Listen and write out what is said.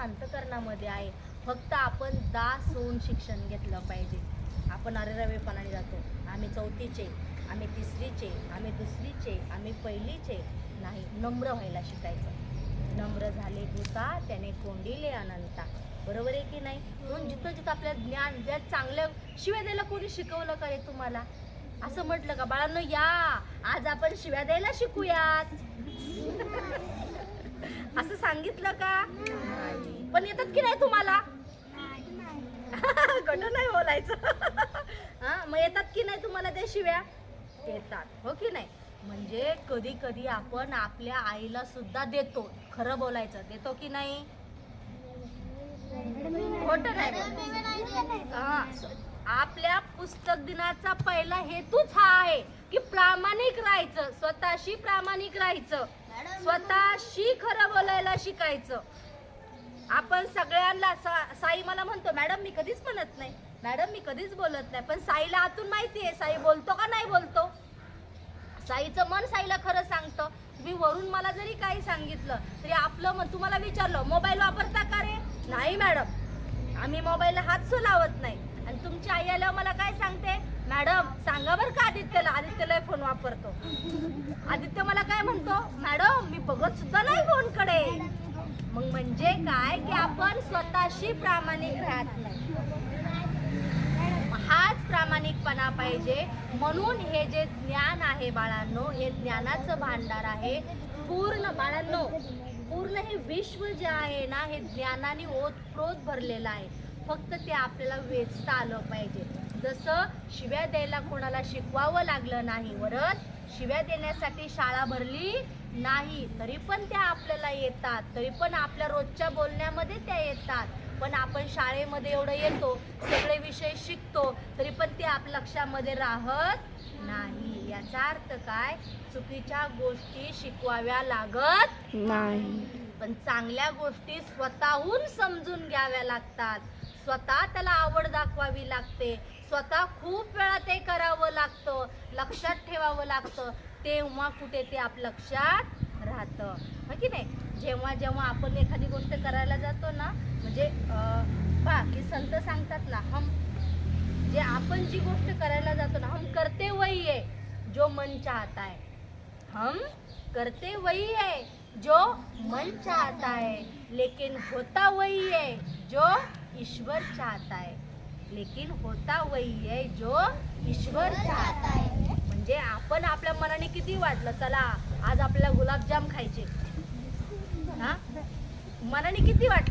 अंतःकरणामध्ये आहे. फक्त आपण दास होऊन शिक्षण घेतलं पाहिजे. आपण अरेरावेपणाने जातो, आम्ही चौथीचे, आम्ही तिसरीचे, आम्ही दुसरीचे, आम्ही पहिलीचे. नाही, नम्र व्हायला शिकायचं. नम्र झाले भूता त्याने कोंडिले अनंता. बरोबर आहे की नाही? म्हणून जिथं जिथं आपल्या ज्ञान ज्या चांगल्या शिव्या द्यायला कोणी शिकवलं का रे तुम्हाला? असं म्हटलं का बाळांनो या आज आपण शिव्या द्यायला शिकूयात? असं सांगितलं का? पण येतात की नाही तुम्हाला? कुठं नाही बोलायचं. हा, मग येतात की नाही तुम्हाला त्या शिव्या? येतात, हो की नाही? म्हणजे कधी कधी आपण आपल्या आईला सुद्धा देतो. खरं बोलायचं, देतो की नाही? खोटं नाही. आपल्या पुस्तक दिनाचा पहिला हेतूच हा आहे की प्रामाणिक राहायचं, स्वतःशी प्रामाणिक राहायचं, स्वतःशी खरं बोलायला शिकायचं. आपण सगळ्यांना साई मला म्हणतो मॅडम मी कधीच म्हणत नाही, मॅडम मी कधीच बोलत नाही. पण साईला आतून माहितीये साई बोलतो का नाही बोलतो. साईचं मन साईला खरं सांगतं. तुम्ही वरून मला जरी काही सांगितलं तरी आपलं मन, तुम्हाला विचारलं मोबाईल वापरता का रे? नाही मॅडम, आम्ही मोबाईलला हात लावत नाही. आणि तुमची आई आल्यावर मला काय सांगते? मॅडम सांगा बरं का आदित्यला, आदित्यला फोन वापरतो. आदित्य मला काय म्हणतो? मॅडम मी बघत सुद्धा नाही फोनकडे. मग म्हणजे काय की आपण स्वतःशी प्रामाणिक राहत नाही. हाच प्रामाणिकपणा पाहिजे. म्हणून हे जे ज्ञान आहे बाळांनो, हे ज्ञानाचं भांडार आहे. पूर्ण बाळांनो, पूर्ण हे विश्व जे आहे ना हे ज्ञानाने ओतप्रोत भरलेलं आहे. फक्त ते आपल्याला वेचता आलं पाहिजे. जसं शिव्या द्यायला कोणाला शिकवावं लागलं नाही, वरच शिव्या देण्यासाठी शाळा भरली नाही, तरी पण त्या आपल्याला येतात, तरी पण आपल्या रोजच्या बोलण्यामध्ये त्या येतात. पण आपण शाळेमध्ये एवढं येतो, सगळे विषय शिकतो, तरी पण ते आपल्या लक्षामध्ये राहत नाही. याचा अर्थ काय? चुकीच्या गोष्टी शिकवाव्या लागत नाही, पण चांगल्या गोष्टी स्वतःहून समजून घ्याव्या लागतात. स्वतः त्याला आवड दाखवावी लागते, स्वतः खूप वेळा ते करावं लागतं, लक्षात ठेवावं लागतं. तेव्हा कुठे ते आपल्या लक्षात राहतं, हो की नाही? जेव्हा जेव्हा आपण एखादी गोष्ट करायला जातो ना, म्हणजे की संत सांगतात ना, हम जे आपण जी गोष्ट करायला जातो ना, हम करते वही है जो मन चाहता है. हम करते वही है जो मन चाहता है, लेकिन होता वही है जो ईश्वर चाहता है. लेकिन होता वही है जो ईश्वर चाहता है. म्हणजे आपण आपल्या मनाने किती वाटलं चला आज आपल्याला गुलाबजाम खायचे, हा मनाने किती वाटलं